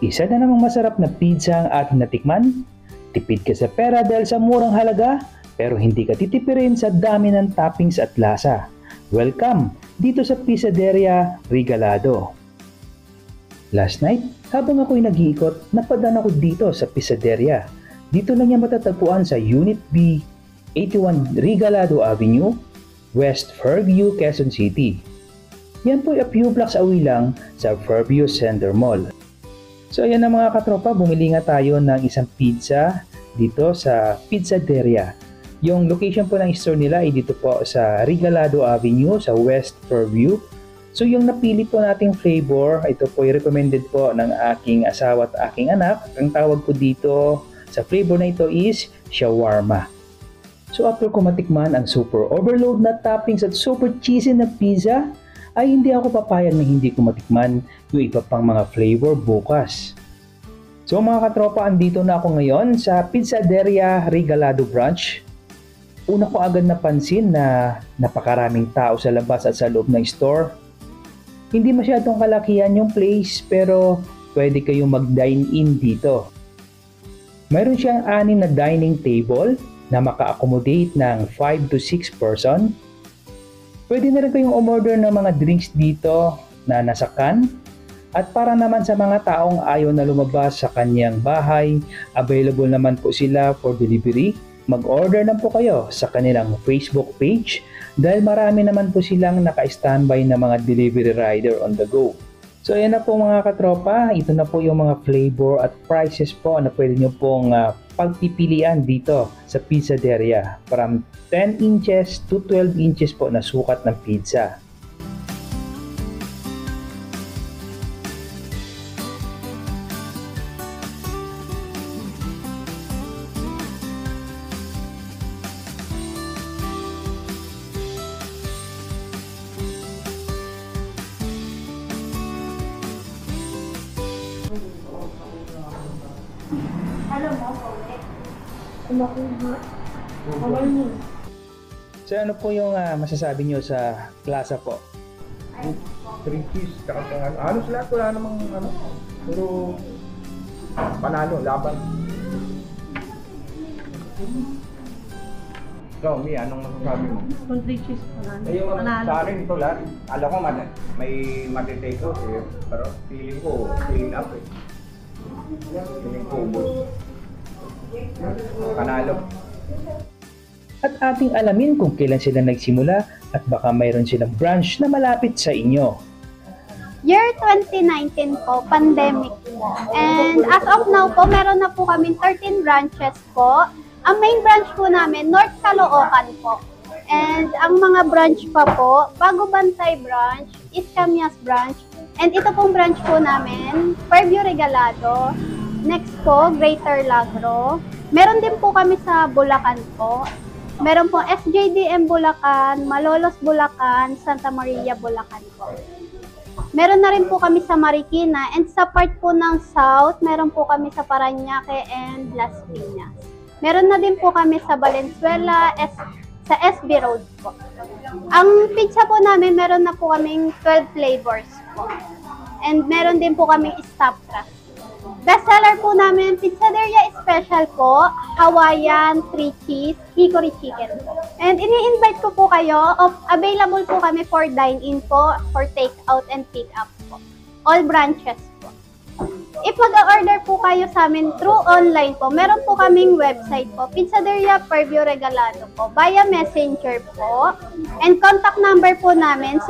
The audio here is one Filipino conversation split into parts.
Isa na namang masarap na pizza ang ating natikman. Tipid ka sa pera dahil sa murang halaga, pero hindi ka titipirin sa dami ng toppings at lasa. Welcome dito sa Pizzaderia Regalado. Last night, habang ako'y nag-iikot, napadaan ako dito sa Pizzaderia. Dito lang niya matatagpuan sa Unit B, 81 Regalado Avenue, West Fairview, Quezon City. Yan po'y a few blocks away lang sa Fairview Center Mall. So ayan na mga katropa, bumili nga tayo ng isang pizza dito sa Pizzaderia. Yung location po ng store nila ay dito po sa Regalado Avenue sa West Fairview. So yung napili po nating flavor, ito po ay recommended po ng aking asawa at aking anak. Ang tawag po dito sa flavor na ito is shawarma. So after ko matikman ang super overload na toppings at super cheesy na pizza, ay hindi ako papayag na hindi ko matikman yung iba pang mga flavor bukas. So mga katropa, andito na ako ngayon sa Pizzaderia Regalado Branch. Una ko agad napansin na napakaraming tao sa labas at sa loob ng store. Hindi masyadong kalakihan yung place pero pwede kayong mag-dine in dito. Mayroon siyang 6 na dining table na maka-accommodate ng 5 to 6 person. Pwede na rin kayong umorder ng mga drinks dito na nasa can. At para naman sa mga taong ayaw na lumabas sa kanyang bahay, available naman po sila for delivery. Mag-order na po kayo sa kanilang Facebook page dahil marami naman po silang naka-standby na mga delivery rider on the go. So ayan na po mga katropa, ito na po yung mga flavor at prices po na pwede nyo pong pagpipilian dito sa Pizzaderia. From 10 inches to 12 inches po na sukat ng pizza. Alam mo, Paulette. Kumakuha. Kawal mo. So ano po yung masasabi nyo sa plaza po? 3 cheese, halos lahat wala namang ano, pero panalo, laban. Ikaw, Mi, anong masasabi mo? Kung 3 cheese Yung panalo. sa akin ito lahat, alam ko may matitake out eh, pero feeling ko clean up eh. Feeling ko ubos. Panalo. At ating alamin kung kailan sila nagsimula at baka mayroon silang branch na malapit sa inyo. Year 2019 po, pandemic po. And as of now po, meron na po kami 13 branches po. Ang main branch po namin, North Caloocan po. And ang mga branch pa po, Bago Bantay branch, East Camias branch, and ito pong branch po namin, Fairview Regalado. Next po, Greater Lagro. Meron din po kami sa Bulacan po. Meron po SJDM Bulacan, Malolos Bulacan, Santa Maria Bulacan po. Meron na rin po kami sa Marikina, and sa part po ng South, meron po kami sa Parañaque and Las Piñas. Meron na din po kami sa Valenzuela, sa SB Road po. Ang pizza po namin, meron na po kaming 12 flavors po. And meron din po kaming stuffed crust. Bestseller po namin, Pizzaderia Special po, Hawaiian, 3 cheese, hickory chicken po. And ini-invite ko po kayo, available po kami for dine-in po, for take-out and pick-up po. All branches po. If mag-order po kayo sa amin through online po, meron po kaming website po, Pizzaderia Fairview Regalado po, via messenger po. And contact number po namin,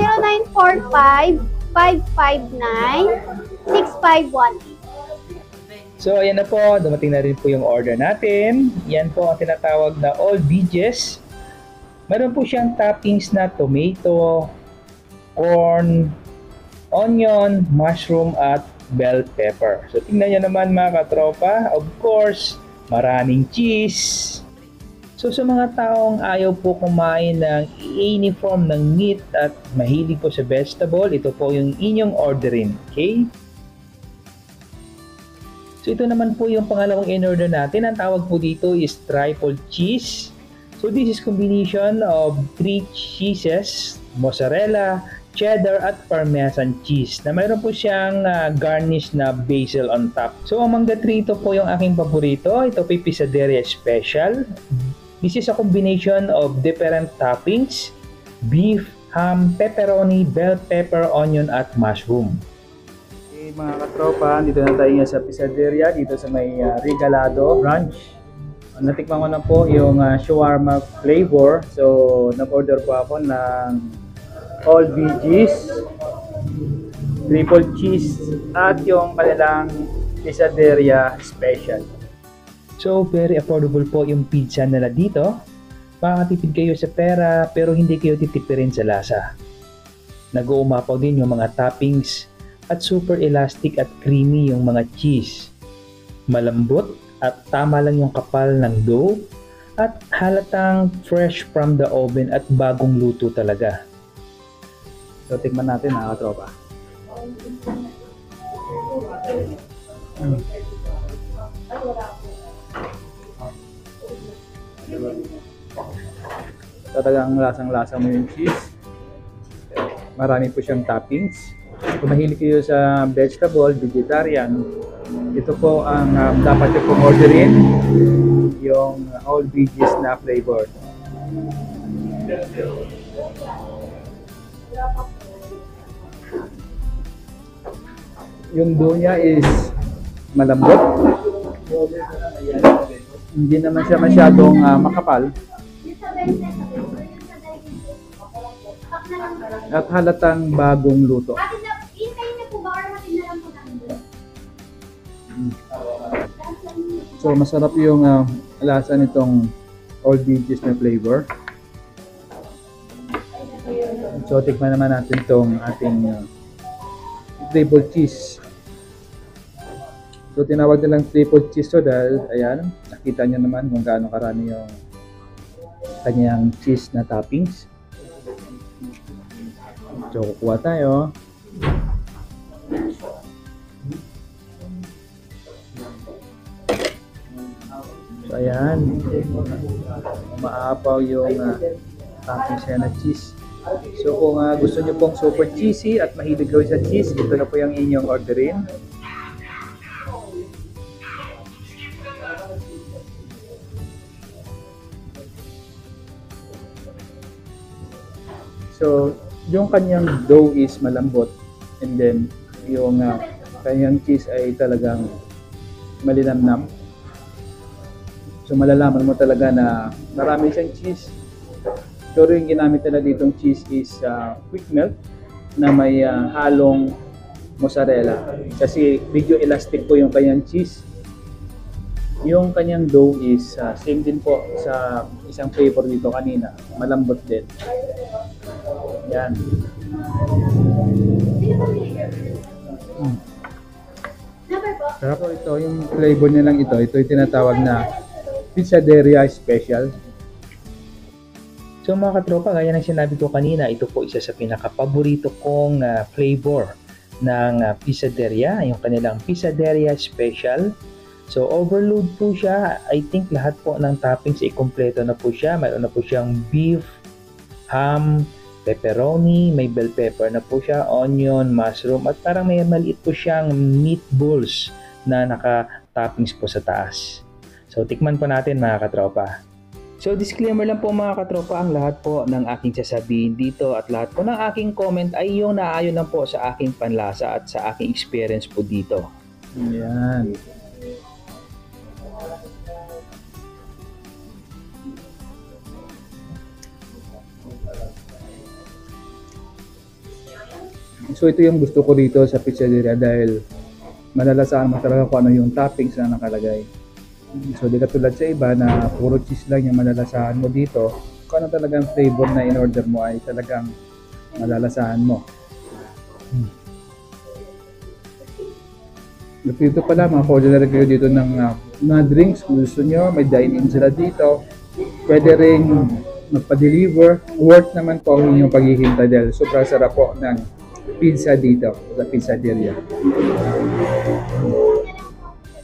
0945-559-6518. So ayan na po, dumating na rin po yung order natin. Yan po ang tinatawag na all veggies. Meron po siyang toppings na tomato, corn, onion, mushroom at bell pepper. So tingnan nyo naman mga katropa, of course, maraming cheese. So sa mga taong ayaw po kumain ng any form ng meat at mahilig po sa vegetable, ito po yung inyong orderin. Okay? So ito naman po yung pangalawang in-order natin. Ang tawag po dito is triple cheese. So this is combination of 3 cheeses, mozzarella, cheddar at parmesan cheese na mayroon po siyang garnish na basil on top. So ang mangga 3 ito po yung aking paborito. Ito po yung Pizzaderia Special. This is a combination of different toppings, beef, ham, pepperoni, bell pepper, onion at mushroom. Okay, mga katropa, dito na tayo sa Pizzaderia, dito sa may Regalado Ranch. Natikman ko na po yung shawarma flavor. So, nag-order po ako ng all veggies, triple cheese, at yung kanilang Pizzaderia Special. So, very affordable po yung pizza nila dito. Makakatipid kayo sa pera pero hindi kayo titipirin sa lasa. Nag-uumapaw din yung mga toppings at super elastic at creamy yung mga cheese. Malambot at tama lang yung kapal ng dough at halatang fresh from the oven at bagong luto talaga. So, tikman natin mga katropa. Talagang lasang-lasa mo yung cheese. Marami po siyang toppings. Kung mahilig kayo sa vegetable, vegetarian, ito po ang dapat nyo pong orderin, yung all veggies na flavor. Yung dough niya is malambot. Hindi naman siya masyadong makapal. At halatang bagong luto. So masarap yung lasa nitong all veggies na flavor. So tikman naman natin itong ating triple cheese. So tinawag nilang triple cheese to dahil ayan, nakita niyo naman kung gaano karami yung kanyang cheese na toppings. So kukuha tayo. So ayan, umaapaw yung toppings niya na cheese. So kung gusto niyo pong super cheesy at mahilig kayo sa cheese, ito na po yung inyong orderin. So, yung kanyang dough is malambot and then yung kanyang cheese ay talagang malinamnam. So, malalaman mo talaga na marami siyang cheese. Pero yung ginamit nila ditong cheese is quick melt na may halong mozzarella. Kasi medyo elastic po yung kanyang cheese. Yung kanyang dough is same din po sa isang flavor dito kanina. Malambot din. Yan. Sarap po ito. Yung flavor nilang ito yung tinatawag na Pizzaderia Special. So mga katropa, gaya ng sinabi ko kanina, ito po isa sa pinaka-paborito kong flavor ng Pizzaderia, yung kanilang Pizzaderia Special. So overload po siya. I think lahat po ng toppings ay kompleto na po siya. Mayroon na po siyang beef, ham, pepperoni, may bell pepper na po siya, onion, mushroom, at parang may maliit po siyang meatballs na naka-toppings po sa taas. So tikman po natin mga katropa. So disclaimer lang po mga katropa, ang lahat po ng aking sasabihin dito at lahat po ng aking comment ay yung naayon lang po sa aking panlasa at sa aking experience po dito. Yan. So ito yung gusto ko dito sa Pizzaderia dahil malalasahan mo talaga kung ano yung toppings na nakalagay. So di katulad sa iba na puro cheese lang yung malalasahan mo dito. kung ano talagang flavor na in-order mo ay talagang malalasahan mo. Dito pala, mga culinary kayo dito ng mga drinks. Kung gusto nyo, may dine-in sila dito. Pwede rin magpa-deliver. Worth naman po ang inyong paghihintay dahil sobrang sarap po ng pizza dito sa pizzeria.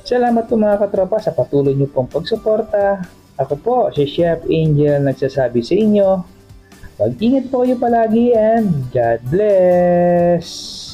Salamat po mga katropa sa patuloy niyo pong pagsuporta. Ako po, si Chef Angel nagsasabi sa inyo, mag-ingat po kayo palagi and God bless!